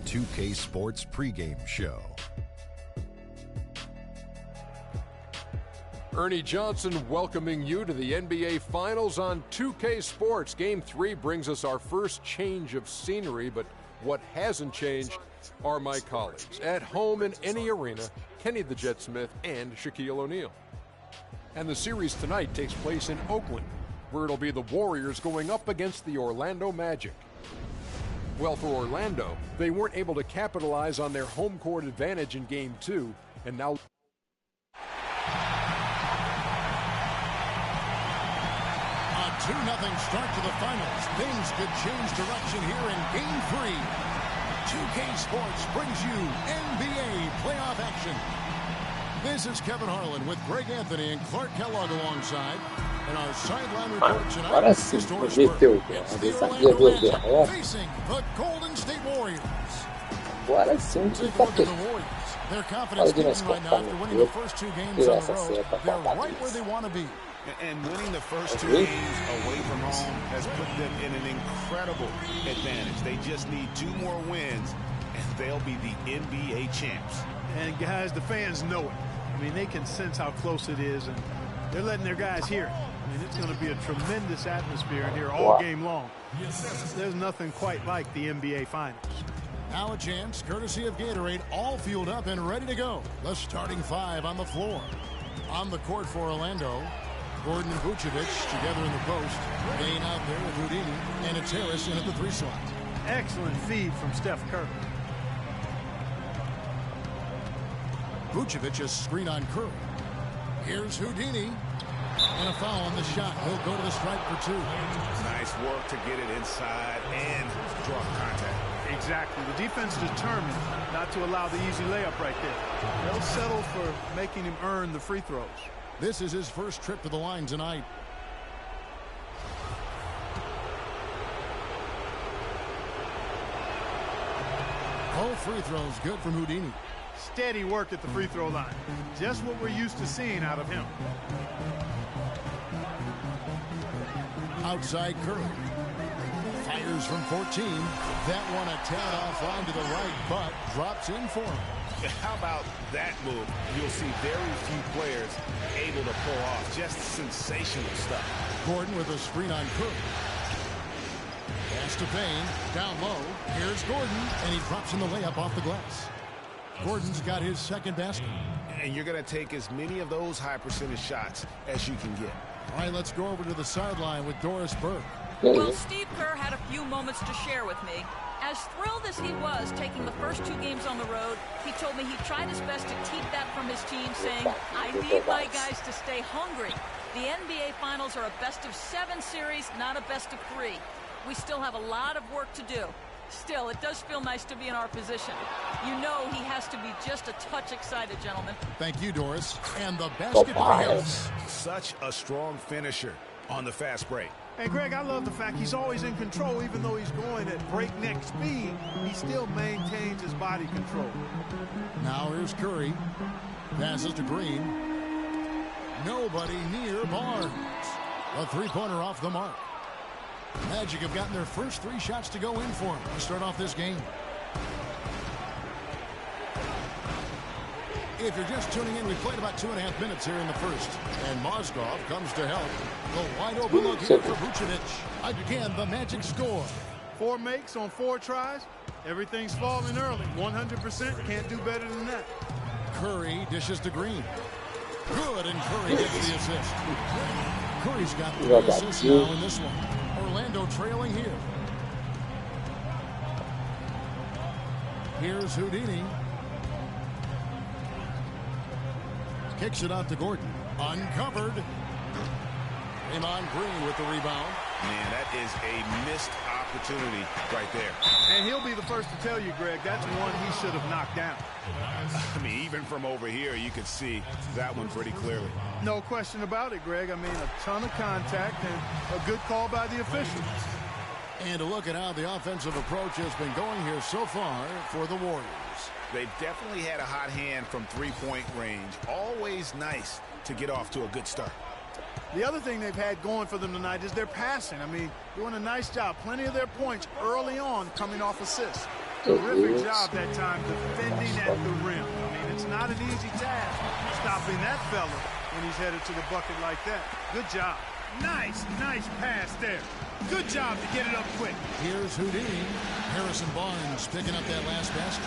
2K Sports pregame show. Ernie Johnson welcoming you to the NBA Finals on 2K Sports. Game 3 brings us our first change of scenery, but what hasn't changed are my colleagues. At home in any arena, Kenny the Jet Smith and Shaquille O'Neal. And the series tonight takes place in Oakland, where it'll be the Warriors going up against the Orlando Magic. Well, for Orlando, they weren't able to capitalize on their home court advantage in Game 2, and now... A 2-0 start to the finals. Things could change direction here in Game 3. 2K Sports brings you NBA playoff action. This is Kevin Harlan with Greg Anthony and Clark Kellogg alongside. And our sideline report tonight Agora sim, prometeu. Facing the Golden State Warriors. Agora sim, que tá perfeito. Their confidence kicking right now after winning the first 2 games on the road. They're right where they want to be. And winning the first 2 games away from home has put them in an incredible advantage. They just need 2 more wins, and they'll be the NBA champs. And guys, the fans know it. I mean, they can sense how close it is, and they're letting their guys hear it. I mean, it's going to be a tremendous atmosphere in here all game long. There's nothing quite like the NBA Finals. Now a chance, courtesy of Gatorade, all fueled up and ready to go. The starting 5 on the floor. On the court for Orlando, Gordon and Vucevic together in the post. Bain out there with Houdini, and it's Harris in at the 3 slot. Excellent feed from Steph Curry. Vucevic, a screen on Curry. Here's Houdini. And a foul on the shot. He'll go to the stripe for 2. Nice work to get it inside and draw contact. Exactly. The defense determined not to allow the easy layup right there. They'll settle for making him earn the free throws. This is his first trip to the line tonight. Both free throws good from Houdini. Steady work at the free throw line. Just what we're used to seeing out of him. Outside Curry. Fires from 14. That one a tad offline to the right, but drops in for him. How about that move? You'll see very few players able to pull off just sensational stuff. Gordon with a screen on Curry. Pass to Bain. Down low. Here's Gordon, and he drops in the layup off the glass. Gordon's got his second basket. And you're going to take as many of those high percentage shots as you can get. All right, let's go over to the sideline with Doris Burke. Well, Steve Kerr had a few moments to share with me. As thrilled as he was taking the first 2 games on the road, he told me he tried his best to keep that from his team, saying, I need my guys to stay hungry. The NBA Finals are a best-of-7 series, not a best-of-3. We still have a lot of work to do. Still, it does feel nice to be in our position. You know he has to be just a touch excited, gentlemen. Thank you, Doris. And the basket by Harris. Such a strong finisher on the fast break. And Greg, I love the fact he's always in control. Even though he's going at breakneck speed, he still maintains his body control. Now here's Curry. Passes to Green. Nobody near Barnes. A 3-pointer off the mark. Magic have gotten their first 3 shots to go in for him to start off this game. If you're just tuning in, we played about 2.5 minutes here in the first. And Mozgov comes to help. The wide open look here for Vucevic. Again, the Magic score. 4 makes on 4 tries. Everything's falling early. 100%. Can't do better than that. Curry dishes to Green. Good, and Curry gets the assist. Curry's got 3 assists now in this one. Orlando trailing here. Here's Houdini. Kicks it out to Gordon. Uncovered. Draymond Green with the rebound. Man, that is a missed opportunity right there. And he'll be the first to tell you, Greg, that's one he should have knocked down. I mean, even from over here, you could see that one pretty clearly. No question about it, Greg. I mean, a ton of contact and a good call by the officials. And a look at how the offensive approach has been going here so far for the Warriors. They've definitely had a hot hand from 3-point range. Always nice to get off to a good start. The other thing they've had going for them tonight is their passing. I mean, doing a nice job. Plenty of their points early on coming off assists. terrific job that time defending at the rim. I mean, it's not an easy task stopping that fella when he's headed to the bucket like that. Good job. Nice pass there. Good job to get it up quick. Here's Houdini. Harrison Barnes picking up that last basket.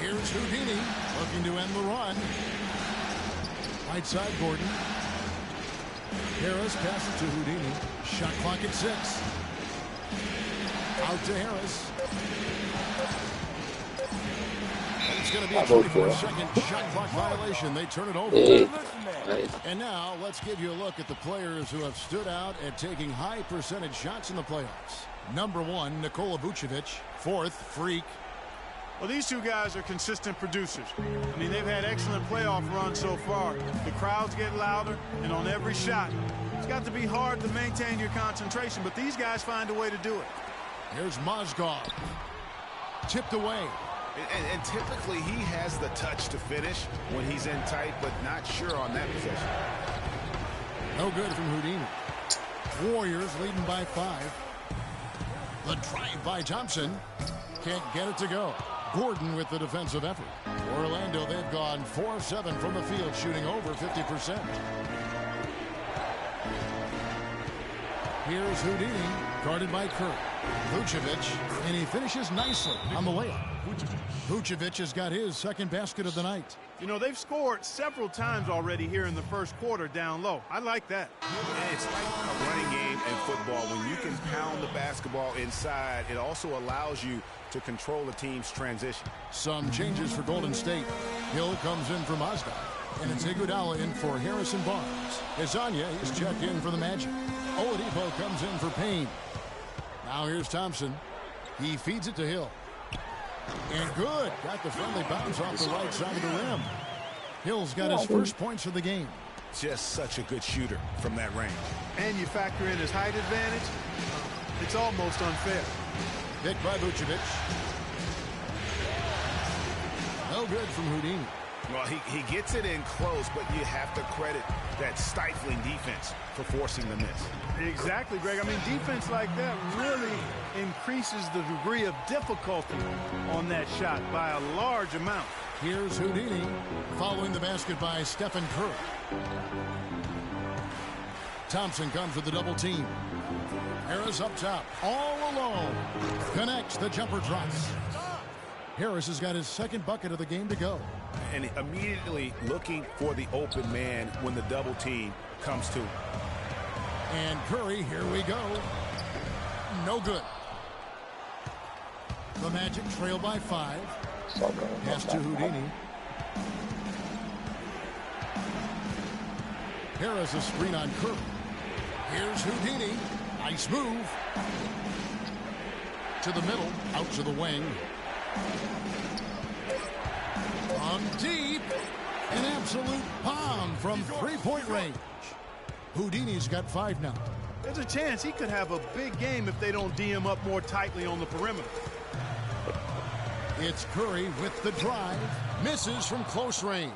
Here's Houdini looking to end the run. Right side, Gordon. Harris passes to Houdini. Shot clock at 6. Out to Harris. And it's going to be a 24-second shot clock violation. They turn it over. And now let's give you a look at the players who have stood out at taking high percentage shots in the playoffs. Number 1, Nikola Vucevic. 4th, Freak. Well, these two guys are consistent producers. I mean, they've had excellent playoff runs so far. The crowds get louder, and on every shot, it's got to be hard to maintain your concentration, but these guys find a way to do it. Here's Mozgov. Tipped away. And typically he has the touch to finish when he's in tight, but not sure on that possession. No good from Houdini. Warriors leading by 5. The drive by Thompson. Can't get it to go. Gordon with the defensive effort. Orlando, they've gone 4-7 from the field, shooting over 50%. Here's Houdini, guarded by Curry. Vucevic, and he finishes nicely on the layup. Vucevic has got his second basket of the night. You know, they've scored several times already here in the first quarter down low. I like that. It's like a running game in football. When you can pound the basketball inside, it also allows you to control the team's transition. Some changes for Golden State. Hill comes in for Mazda, and it's Iguodala in for Harrison Barnes. Isanya, he's checked in for the Magic. Oladipo comes in for Payne. Now here's Thompson. He feeds it to Hill. And good. Got the friendly bounce off the right side of the rim. Hill's got his first points of the game. Just such a good shooter from that range. And you factor in his height advantage, it's almost unfair. Picked by Vucevic. No good from Houdini. Well, he gets it in close, but you have to credit that stifling defense for forcing the miss. Exactly, Greg. I mean, defense like that really increases the degree of difficulty on that shot by a large amount. Here's Houdini following the basket by Stephen Curry. Thompson comes with the double team. Harris up top, all alone. Connects, the jumper drops. Harris has got his second bucket of the game to go. And immediately looking for the open man when the double team comes to him. And Curry, here we go. No good. The Magic trail by 5. Pass to Houdini. Harris a screen on Curry. Here's Houdini. Nice move. To the middle, out to the wing. On deep. An absolute bomb from three-point range. Houdini's got 5 now. There's a chance he could have a big game if they don't D him up more tightly on the perimeter. It's Curry with the drive. Misses from close range.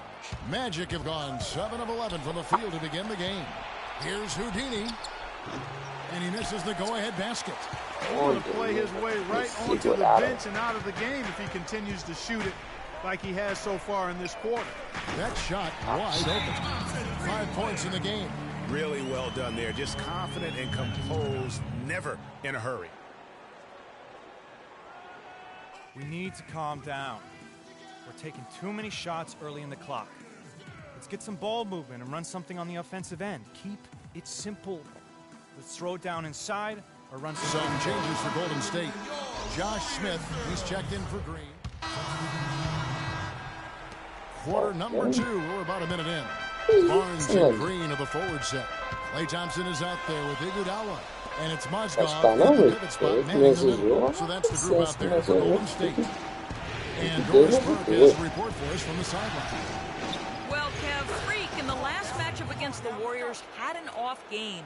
Magic have gone 7 of 11 from the field to begin the game. Here's Houdini. And he misses the go-ahead basket. He's going to play his way right onto the bench and out of the game if he continues to shoot it like he has so far in this quarter. That shot wide open. 5 points in the game. Really well done there. Just confident and composed, never in a hurry. We need to calm down. We're taking too many shots early in the clock. Let's get some ball movement and run something on the offensive end. Keep it simple. Let's throw it down inside or run some changes for Golden State. Josh Smith, he's checked in for Green. Quarter number 2. We're about a minute in. Barnes and Green of the forward set. Klay Thompson is out there with Iguodala. And it's Mozgov in the pivot spot, man in the middle. So that's the group out there for Golden State. And Doris Burke has a report for us from the sideline. Well, Kev, Freak in the last matchup against the Warriors had an off game.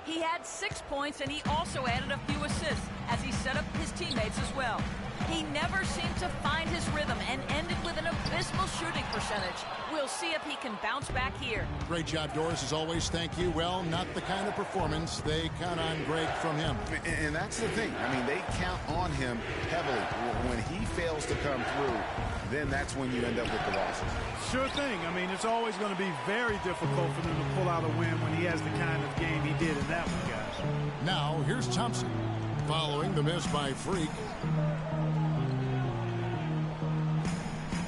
He had 6 points, and he also added a few assists as he set up his teammates as well. He never seemed to find his rhythm and ended with an abysmal shooting percentage. We'll see if he can bounce back here. Great job, Doris, as always. Thank you. Well, not the kind of performance they count on, Greg, from him. And that's the thing. I mean, they count on him heavily. When he fails to come through, then that's when you end up with the losses. Sure thing. I mean, it's always going to be very difficult for them to pull out a win when he has the kind of game he did in that one, guys. Now, here's Thompson. Following the miss by Freak.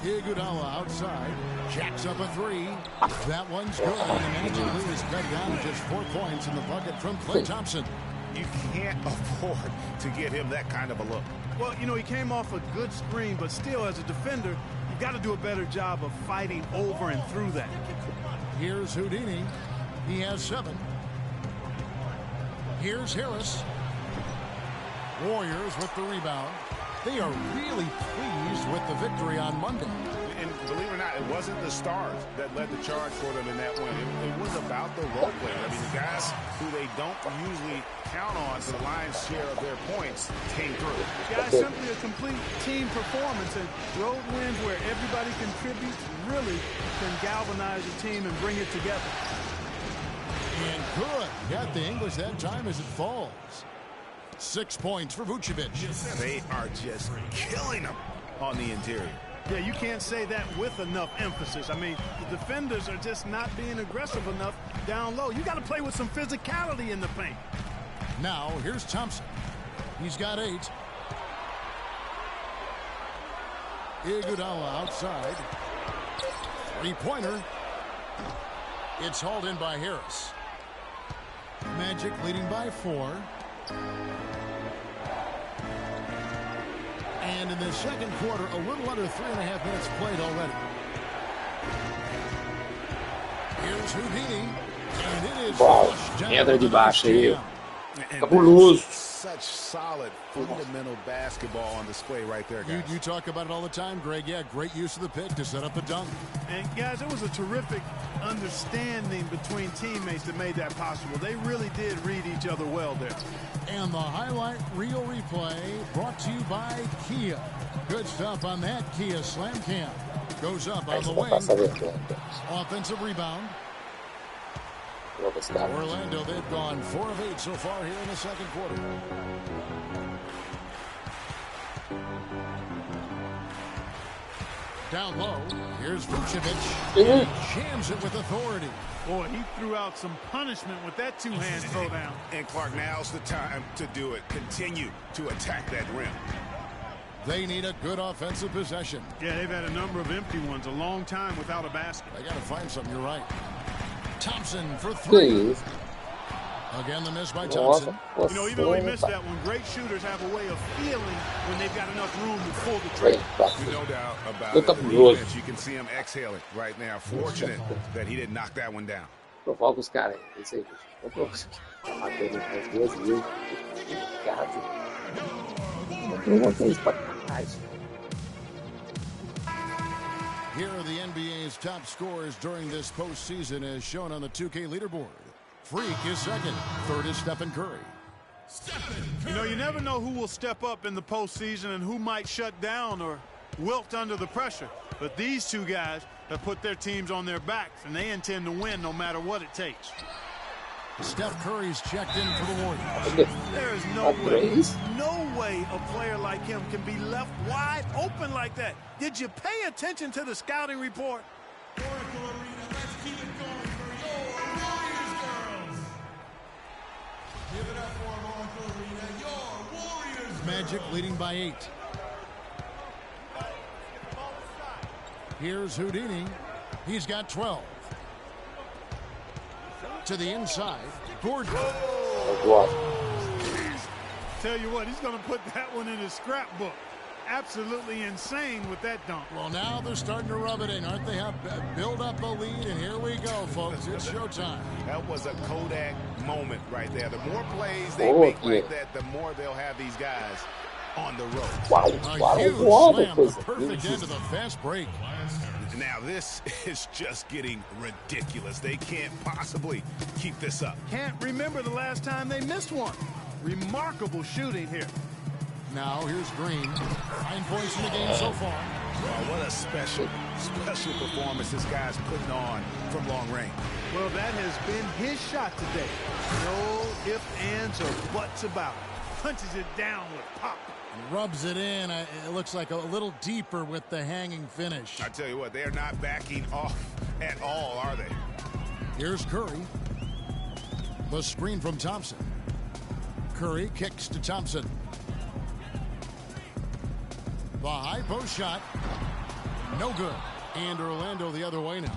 Iguodala outside. Jacks up a three. That one's good. And the Magic lead is cut down to just 4 points in the bucket from Klay Thompson. You can't afford to get him that kind of a look. Well, you know, he came off a good screen, but still, as a defender, you've got to do a better job of fighting over and through that. Here's Houdini. He has 7. Here's Harris. Warriors with the rebound. They are really pleased with the victory on Monday. And believe it or not, it wasn't the stars that led the charge for them in that win. It was about the role players. I mean, the guys who they don't usually count on for the lion's share of their points came through. Guys, simply a complete team performance, and road wins where everybody contributes really can galvanize a team and bring it together. And good. Got the English that time as it falls. 6 points for Vucevic. They are just killing them on the interior. Yeah, you can't say that with enough emphasis. I mean, the defenders are just not being aggressive enough down low. You got to play with some physicality in the paint. Now, here's Thompson. He's got 8. Iguodala outside. 3-pointer. It's hauled in by Harris. Magic leading by 4. And in the second quarter, a little under 3.5 minutes played already. Here's Houdini. And it is flushed down. Entra de baixo aí. And Cabuloso. Such solid fundamental basketball on display right there, guys. You talk about it all the time, Greg. Yeah, great use of the pick to set up the dunk. And, guys, it was a terrific understanding between teammates that made that possible. They really did read each other well there. And the highlight reel replay brought to you by Kia. Good stuff on that Kia Slam Cam. Goes up on the wing. Offensive rebound. Orlando, they've gone 4 of 8 so far here in the second quarter. Down low, here's Vucevic. He jams it with authority. Boy, he threw out some punishment with that two-hand throwdown. And Clark, now's the time to do it. Continue to attack that rim. They need a good offensive possession. Yeah, they've had a number of empty ones, a long time without a basket. They got to find something, you're right. Thompson for 3. Again, the miss by Thompson. You know, even though he missed that one, great shooters have a way of feeling when they've got enough room to pull the trigger. No doubt about it. The defense, you can see him exhaling right now. Fortunate that he didn't knock that one down. Provoca os caras. Isso aí. Matando as 2 vezes. Provoca isso pra trás. Here are the NBA's top scorers during this postseason as shown on the 2K leaderboard. Freak is second. Third is Stephen Curry. You know, you never know who will step up in the postseason and who might shut down or wilt under the pressure. But these two guys have put their teams on their backs, and they intend to win no matter what it takes. Steph Curry's checked in for the Warriors. There is no way a player like him can be left wide open like that. Did you pay attention to the scouting report? Let's keep it going for your Warriors girls. Give it up for Oracle Arena, your Warriors. Magic leading by 8. Here's Houdini. He's got 12. To the inside, Gordon. Tell you what, he's going to put that one in his scrapbook. Absolutely insane with that dunk. Well, now they're starting to rub it in, aren't they? Build up a lead, and here we go, folks. It's showtime. That was a Kodak moment right there. The more plays they make like that, the more they'll have these guys on the road. A huge slam, the perfect end of the fast break. Now this is just getting ridiculous. They can't possibly keep this up. Can't remember the last time they missed one. Remarkable shooting here. Now here's Green. 9 points in the game so far. Wow, what a special performance this guy's putting on from long range. Well, that has been his shot today. No ifs, ands, or buts about it. Punches it down with pop. Rubs it in. It looks like a little deeper with the hanging finish. I tell you what, they are not backing off at all, are they? Here's Curry. The screen from Thompson. Curry kicks to Thompson. The high post shot. No good. And Orlando the other way now.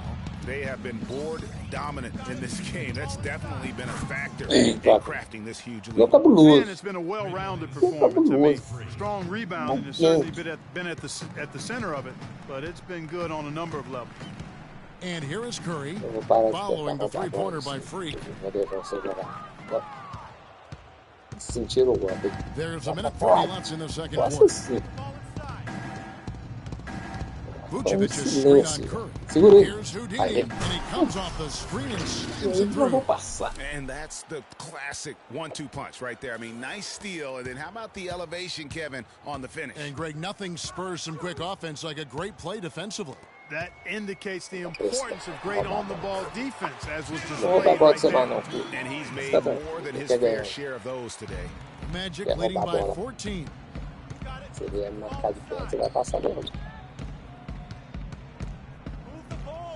They have been board dominant in this game. That's definitely been a factor in crafting this huge lead. And it's been a well-rounded performance. I mean, strong rebounding has certainly been at the center of it, but it's been good on a number of levels. And here is Curry following the three-pointer by Freak. There's a minute 30 left in the second quarter. Vucevic is screen on Curry. Here's Houdini, and he comes off the screen and spins it through. And that's the classic 1-2 punch right there. I mean, nice steal, and then how about the elevation, Kevin, on the finish? And Greg, nothing spurs some quick offense like a great play defensively. That indicates the importance of great on-the-ball defense, as was displayed right there. And he's made more than his fair share of those today. Magic leading by 14.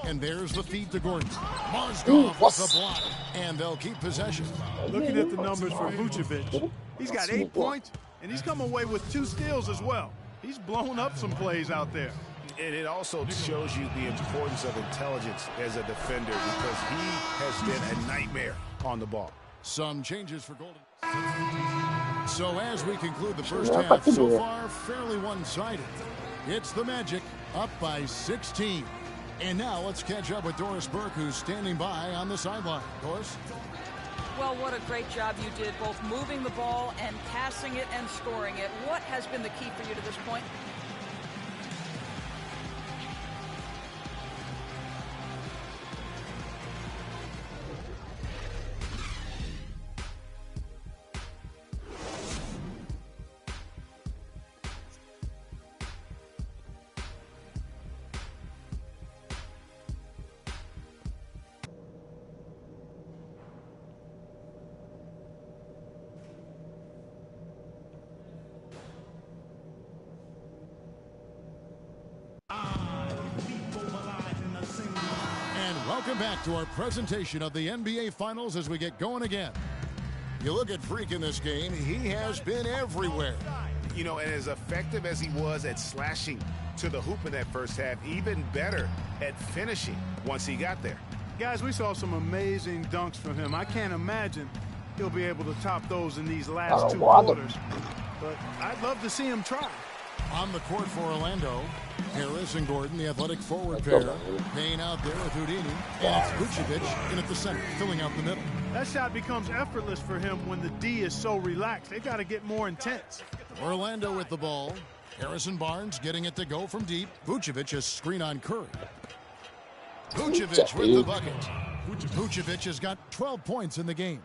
And there's the feed to Gordon. Marzgov with the block, and they'll keep possession. Looking at the numbers for Vucevic, he's got 8 points, and he's come away with 2 steals as well. He's blown up some plays out there. And it also shows you the importance of intelligence as a defender, because he has been a nightmare on the ball. Some changes for Golden. So as we conclude the first half, so far fairly one-sided. It's the Magic up by 16. And now let's catch up with Doris Burke, who's standing by on the sideline. Doris? Well, what a great job you did, both moving the ball and passing it and scoring it. What has been the key for you to this point? Welcome back to our presentation of the NBA Finals as we get going again. You look at Freak in this game, he has been everywhere. You know, and as effective as he was at slashing to the hoop in that first half, even better at finishing once he got there. Guys, we saw some amazing dunks from him. I can't imagine he'll be able to top those in these last 2 quarters. But I'd love to see him try. On the court for Orlando, Harris and Gordon, the athletic forward pair, paying out there with Houdini, and it's Vucevic in at the center, filling out the middle. That shot becomes effortless for him when the D is so relaxed. They've got to get more intense. Orlando with the ball. Harrison Barnes getting it to go from deep. Vucevic is screen on Curry. Vucevic with the bucket. Vucevic has got 12 points in the game.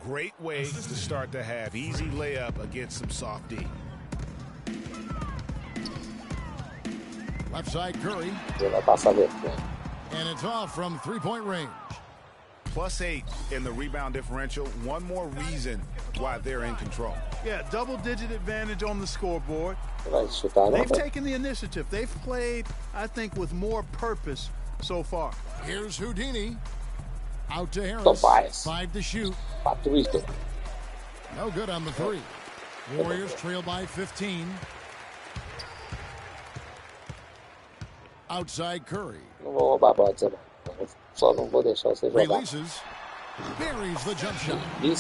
Great way to start the half. Easy layup against some soft D. Left side Curry. And it's off from three-point range. +8 in the rebound differential. One more reason why they're in control. Yeah, double-digit advantage on the scoreboard. They've taken the initiative. They've played, I think, with more purpose so far. Here's Houdini. Out to Harris. 5 to shoot. No good on the 3. Warriors trail by 15. Outside Curry. Releases. Buries the jump shot. He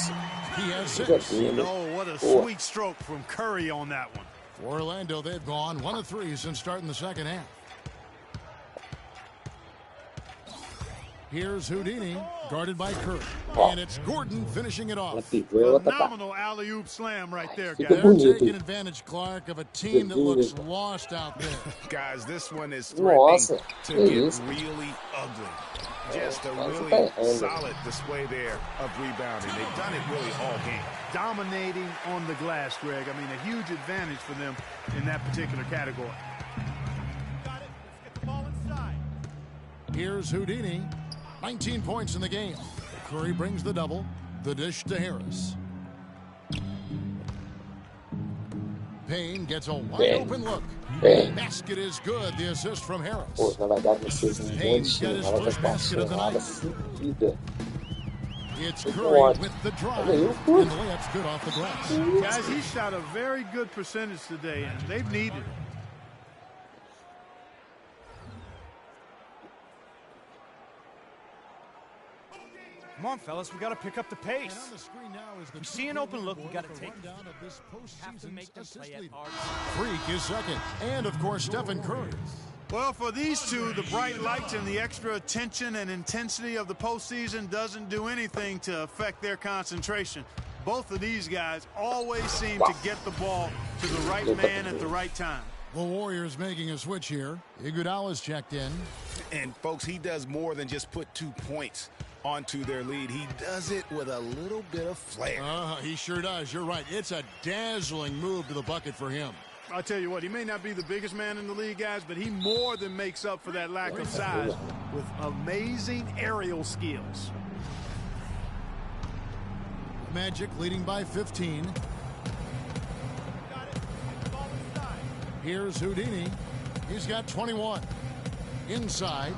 has 6. Oh, what a sweet stroke from Curry on that one. For Orlando, they've gone 1 of 3 since starting the second half. Here's Houdini, guarded by Curry. And it's Gordon finishing it off. Phenomenal alley-oop slam right there, guys. They're taking advantage, Clark, of a team that looks lost out there. Guys, this one is threatening to get really ugly. Just a really solid display there of rebounding. They've done it really all game. Dominating on the glass, Greg. I mean, a huge advantage for them in that particular category. Got it. Let's get the ball inside. Here's Houdini. 19 points in the game. Curry brings the double. The dish to Harris. Payne gets a wide open look. Basket is good. The assist from Harris. Payne's got his first basket of the night. It's Curry with the drive. And the layup's good off the glass. Guys, he shot a very good percentage today, and they've needed it. Come on, fellas, we got to pick up the pace. If you see an open look, we got to take it. Have to make them play at our... Freak is second. And, of course, Stephen Curry. Well, for these two, the bright lights and the extra attention and intensity of the postseason doesn't do anything to affect their concentration. Both of these guys always seem to get the ball to the right man at the right time. The Warriors making a switch here. Iguodala's checked in. And, folks, he does more than just put 2 points onto their lead. He does it with a little bit of flair. He sure does. You're right. It's a dazzling move to the bucket for him. I'll tell you what, he may not be the biggest man in the league, guys, but he more than makes up for that lack of size with amazing aerial skills. Magic leading by 15. Here's Houdini. He's got 21. Inside.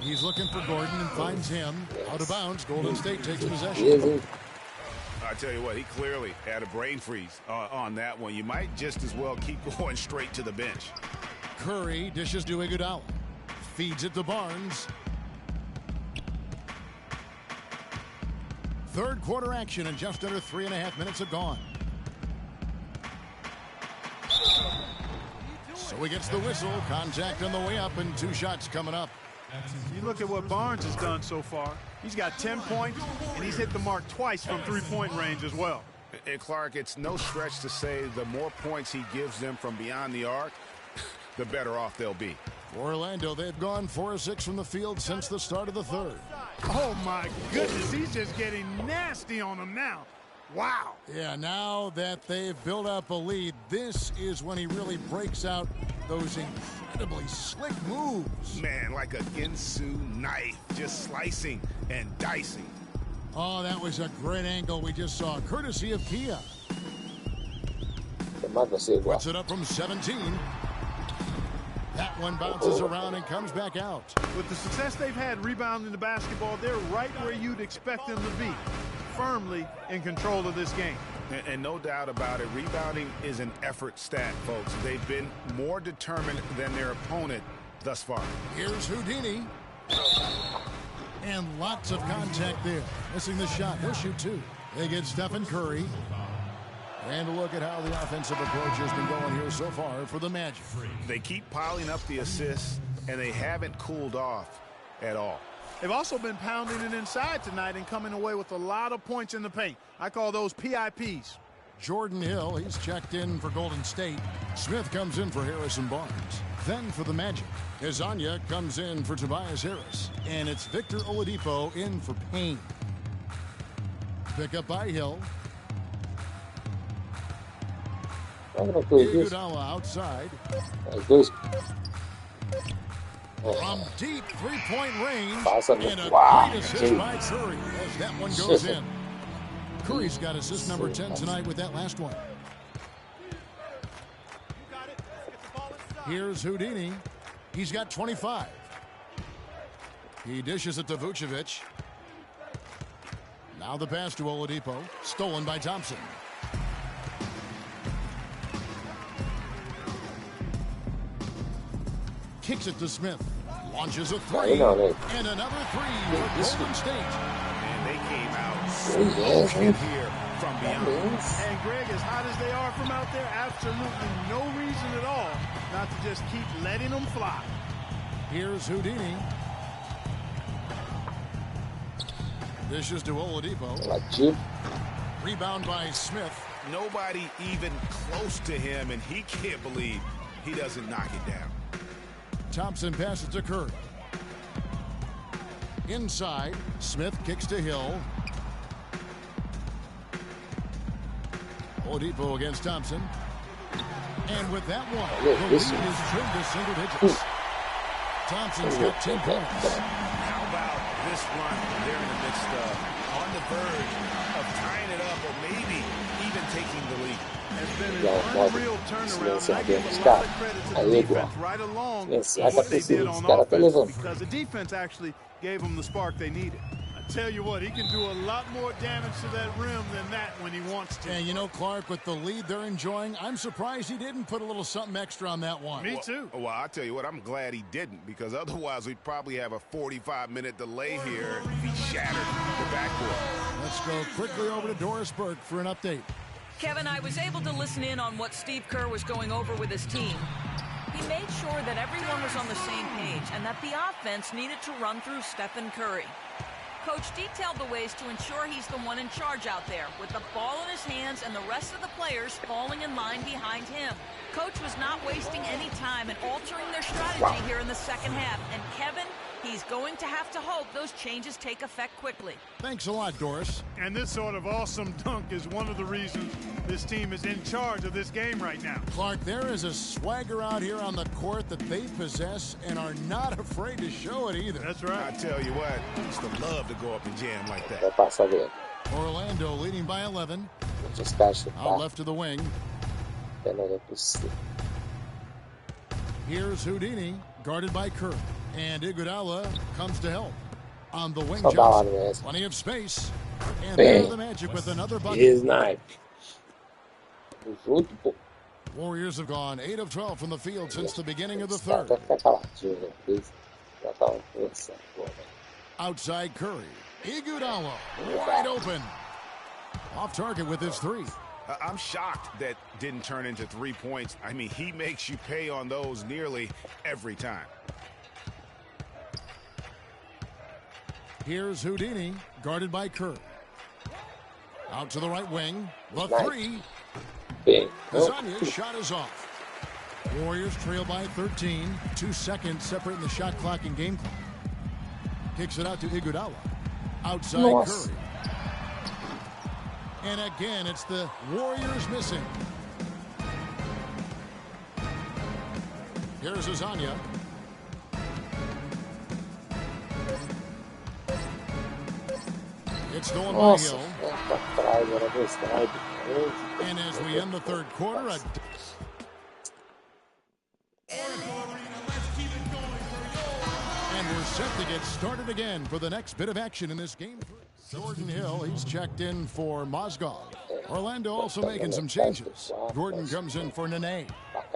He's looking for Gordon and finds him. Out of bounds. Golden State takes possession. I tell you what, he clearly had a brain freeze on that one. You might just as well keep going straight to the bench. Curry dishes to Iguodala. Feeds it to Barnes. Third quarter action and just under 3.5 minutes have gone. So he gets the whistle. Contact on the way up and 2 shots coming up. You look at what Barnes has done so far. He's got 10 points, and he's hit the mark twice from 3-point range as well. And Clark, it's no stretch to say the more points he gives them from beyond the arc, the better off they'll be. For Orlando, they've gone 4 of 6 from the field since the start of the third. Oh, my goodness. He's just getting nasty on them now. Wow. Yeah, now that they've built up a lead, this is when he really breaks out those incredibly slick moves. Man, like a Ginsu knife, just slicing and dicing. Oh, that was a great angle we just saw, courtesy of Kia. Puts it up from 17. That one bounces around and comes back out. With the success they've had rebounding the basketball, they're right where you'd expect them to be, firmly in control of this game. And no doubt about it, rebounding is an effort stat, folks. They've been more determined than their opponent thus far. Here's Houdini. And lots of contact there. Missing the shot. He'll shoot 2. They get Stephen Curry. And a look at how the offensive approach has been going here so far for the Magic. They keep piling up the assists, and they haven't cooled off at all. They've also been pounding it inside tonight and coming away with a lot of points in the paint. I call those PIPs. Jordan Hill, he's checked in for Golden State. Smith comes in for Harrison Barnes. Then for the Magic, Hezonja comes in for Tobias Harris. And it's Victor Oladipo in for Payne. Pick up by Hill. Iguodala outside. From deep 3-point range. And a great assist by Curry as that one goes in. Curry's got assist number 10 tonight with that last one. Here's Houdini. He's got 25. He dishes it to Vucevic. Now the pass to Oladipo. Stolen by Thompson. Kicks it to Smith. Launches a 3. And another 3 for Golden State. And they came out smoking here from beyond. And Greg, as hot as they are from out there, absolutely no reason at all not to just keep letting them fly. Here's Houdini. Dishes to Oladipo. Ladinho. Rebound by Smith. Nobody even close to him, and he can't believe he doesn't knock it down. Thompson passes to Curry. Inside, Smith kicks to Hill. Oladipo against Thompson. And with that one, the lead is trimmed to single digits. Thompson's got 10 points. How about this run they're in the midst of, on the verge of tying it up or maybe even taking the lead? It's been an unreal turnaround. I give a lot of credit to the defense right along with what they did on offense, because the defense actually gave them the spark they needed. I tell you what, he can do a lot more damage to that rim than that when he wants to. And you know, Clark, with the lead they're enjoying, I'm surprised he didn't put a little something extra on that one. Me too. Well, I'll tell you what, I'm glad he didn't, because otherwise we'd probably have a 45-minute delay here if he shattered the backcourt. Let's go quickly over to Doris Burke for an update. Kevin, I was able to listen in on what Steve Kerr was going over with his team. He made sure that everyone was on the same page and that the offense needed to run through Stephen Curry. Coach detailed the ways to ensure he's the one in charge out there, with the ball in his hands and the rest of the players falling in line behind him. Coach was not wasting any time in altering their strategy here in the second half. And Kevin, he's going to have to hope those changes take effect quickly. Thanks a lot, Doris. And this sort of awesome dunk is one of the reasons this team is in charge of this game right now. Clark, there is a swagger out here on the court that they possess and are not afraid to show it either. That's right. I tell you what, I used to love to go up and jam like that. Orlando leading by 11. Out Out left to the wing. Here's Houdini, guarded by Kerr. And Iguodala comes to help. On the wing, Johnson. Plenty of space. And there the Magic with another bucket. His knife. Warriors have gone 8 of 12 from the field since the beginning of the third. Outside Curry. Iguodala wide open. Off target with his three. I'm shocked that didn't turn into 3 points. I mean, he makes you pay on those nearly every time. Here's Houdini, guarded by Kerr. Out to the right wing. The three. Kazanya's shot is off. Warriors trail by 13. 2 seconds separating the shot clock and game clock. Kicks it out to Iguodala. Outside Curry. And again, it's the Warriors missing. Here's Azania. It's stolen by Hill. And as we end the third quarter, and we're set to get started again for the next bit of action in this game. Jordan Hill, he's checked in for Mozgov. Orlando also making some changes. Gordon comes in for Nene.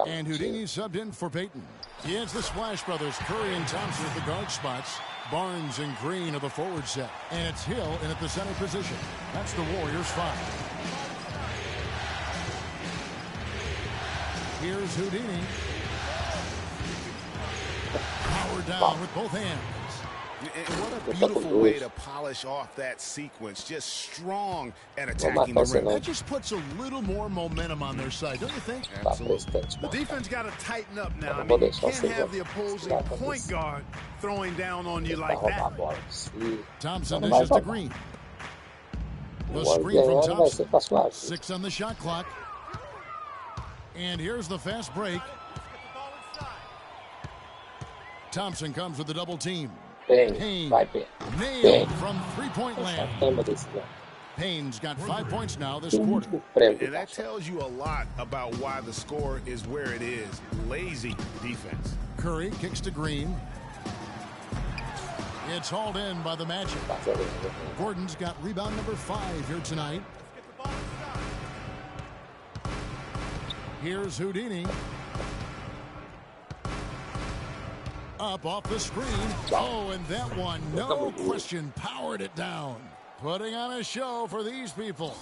And Houdini subbed in for Payton. He has the Splash Brothers, Curry and Thompson at the guard spots. Barnes and Green are the forward set. And it's Hill in at the center position. That's the Warriors 5. Here's Houdini. Power down with both hands. And what a beautiful way to polish off that sequence. Just strong at attacking the rim. That just puts a little more momentum on their side, don't you think? Absolutely. The defense got to tighten up now. I mean, you can't have the opposing point guard throwing down on you like that. Thompson dishes to Green. The screen from Thompson. 6 on the shot clock. And here's the fast break. Thompson comes with the double team. Payne nailed from three-point land. Payne's got 5 points now this quarter. And that tells you a lot about why the score is where it is. Lazy defense. Curry kicks to Green. It's hauled in by the Magic. Gordon's got rebound number 5 here tonight. Here's Houdini. Up off the screen. Oh, and that one, no question, powered it down. Putting on a show for these people.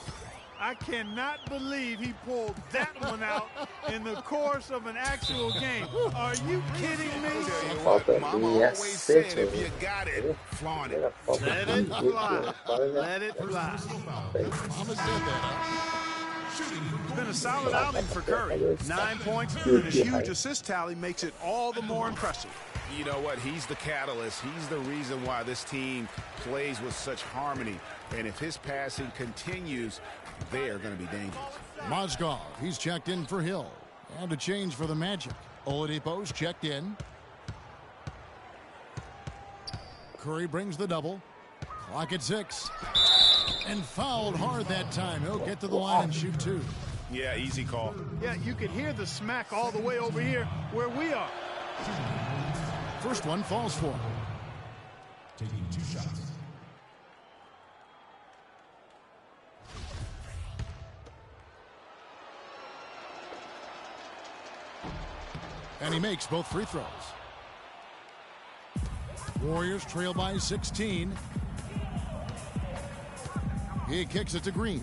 I cannot believe he pulled that one out in the course of an actual game. Are you kidding me? Mama always said, if you got it, flaunt it. Let it fly. Let it fly. Mama said that, huh? It's been a solid outing for Curry. 9 points and his huge assist tally makes it all the more impressive. You know what? He's the catalyst. He's the reason why this team plays with such harmony. And if his passing continues, they're going to be dangerous. Mozgov, he's checked in for Hill. And a change for the Magic. Oladipo's checked in. Curry brings the double. Clock at 6. And fouled hard that time. He'll get to the line and shoot 2. Yeah, easy call. Yeah, you could hear the smack all the way over here where we are. First one falls for him. Taking 2 shots. And he makes both free throws. Warriors trail by 16. He kicks it to Green.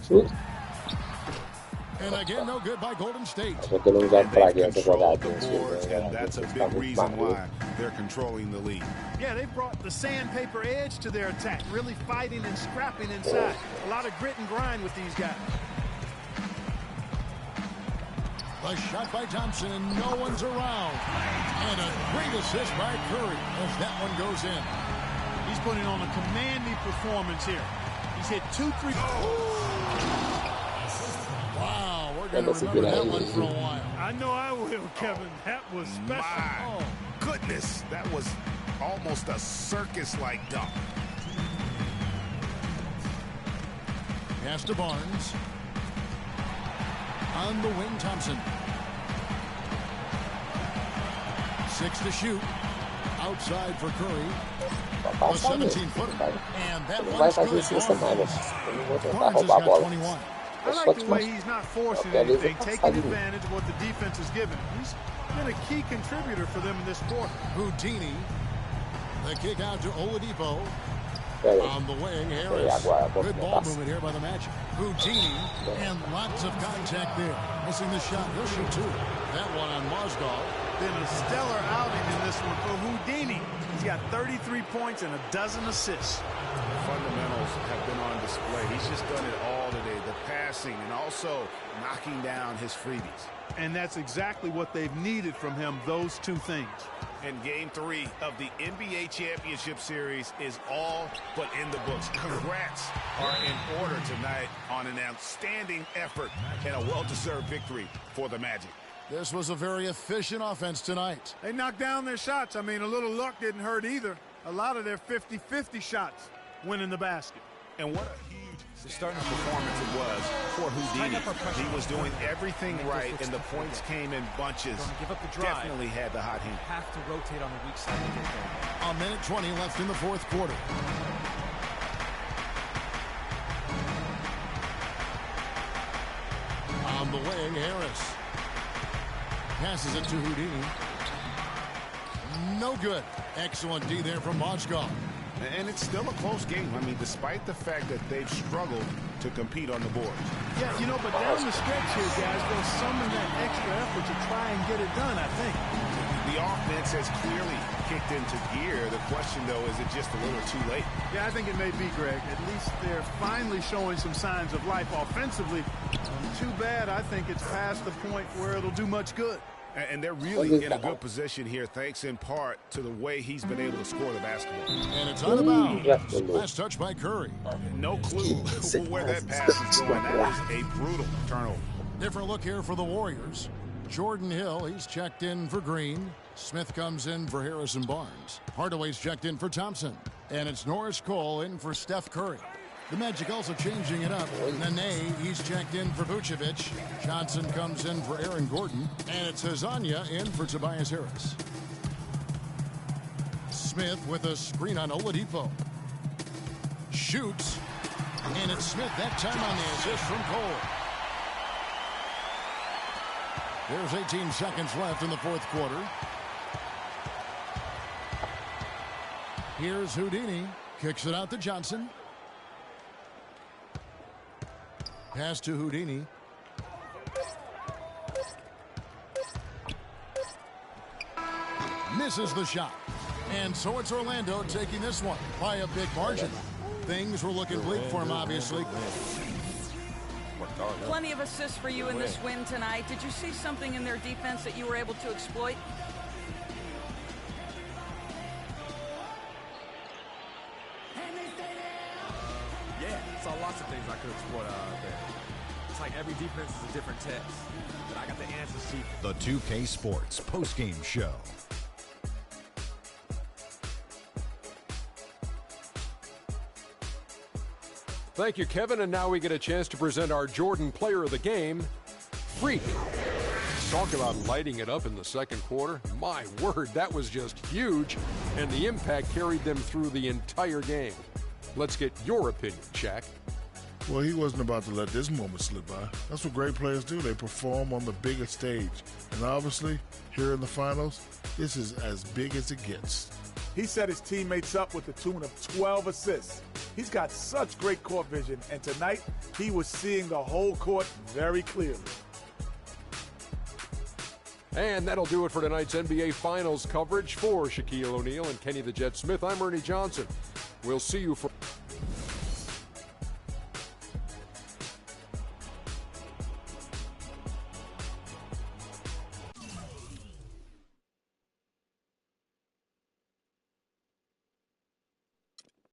And again, no good by Golden State. And they control the boards, and that's a big reason why they're controlling the lead. Yeah, they brought the sandpaper edge to their attack, really fighting and scrapping inside. A lot of grit and grind with these guys. A shot by Thompson, and no one's around. And a great assist by Curry as that one goes in. He's putting on a commanding performance here. He's hit 2 3. Wow, we're going to remember that one for a while. I know I will, Kevin. That was special. My goodness, that was almost a circus-like dunk. Pass to Barnes. On the wing, Thompson. 6 to shoot. Outside for Curry. A 17-footer. And that one's good. Barnes has got 21. I like the way he's not forcing anything, taking advantage of what the defense is giving. He's been a key contributor for them in this quarter. Houdini. The kick out to Oladipo. On the wing, Harris. Good ball movement here by the Magic. Houdini, and lots of contact there. Missing the shot. He'll shoot 2. That one on Mozgov. Been a stellar outing in this one for Houdini. He's got 33 points and a dozen assists. The fundamentals have been on display. He's just done it all today. The passing and also knocking down his freebies. And that's exactly what they've needed from him, those 2 things. And Game 3 of the NBA Championship Series is all but in the books. Congrats are in order tonight on an outstanding effort and a well-deserved victory for the Magic. This was a very efficient offense tonight. They knocked down their shots. I mean, a little luck didn't hurt either. A lot of their 50-50 shots went in the basket. And what a huge starting performance it was for Houdini. He was doing everything right, and the points came in bunches. Give up the drive. Definitely had the hot hand. Have to rotate on the weak side to get there. A minute 20 left in the fourth quarter. On the wing, Harris. Passes it to Houdini. No good. Excellent D there from Mozgov. And it's still a close game. I mean, despite the fact that they've struggled to compete on the boards. Yeah, you know, but down the stretch here, guys, they'll summon that extra effort to try and get it done, I think. The offense has clearly kicked into gear. The question, though, is it just a little too late? Yeah, I think it may be, Greg. At least they're finally showing some signs of life offensively. Too bad, I think it's past the point where it'll do much good. And they're really in a good position here, thanks in part to the way he's been able to score the basketball. And it's out of bounds. Last touch by Curry. No clue where that pass is going. That is a brutal turnover. Different look here for the Warriors. Jordan Hill, he's checked in for Green. Smith comes in for Harrison Barnes. Hardaway's checked in for Thompson. And it's Norris Cole in for Steph Curry. The Magic also changing it up. Nene, he's checked in for Vucevic. Johnson comes in for Aaron Gordon. And it's Hazanya in for Tobias Harris. Smith with a screen on Oladipo. Shoots. And it's Smith that time on the assist from Cole. There's 18 seconds left in the fourth quarter. Here's Houdini. Kicks it out to Johnson. Pass to Houdini. Misses the shot. And so it's Orlando taking this one by a big margin. Things were looking bleak for him, obviously. Plenty of assists for you in this win tonight. Did you see something in their defense that you were able to exploit? Yeah, saw lots of things I could exploit there. It's like every defense is a different test. But I got the answer sheet. The 2K Sports postgame show. Thank you, Kevin. And now we get a chance to present our Jordan Player of the Game, Freak. Talk about lighting it up in the second quarter. My word, that was just huge. And the impact carried them through the entire game. Let's get your opinion, Shaq. Well, he wasn't about to let this moment slip by. That's what great players do. They perform on the biggest stage. And obviously, here in the finals, this is as big as it gets. He set his teammates up with the tune of 12 assists. He's got such great court vision, and tonight he was seeing the whole court very clearly. And that'll do it for tonight's NBA Finals coverage. For Shaquille O'Neal and Kenny the Jet Smith, I'm Ernie Johnson. We'll see you for...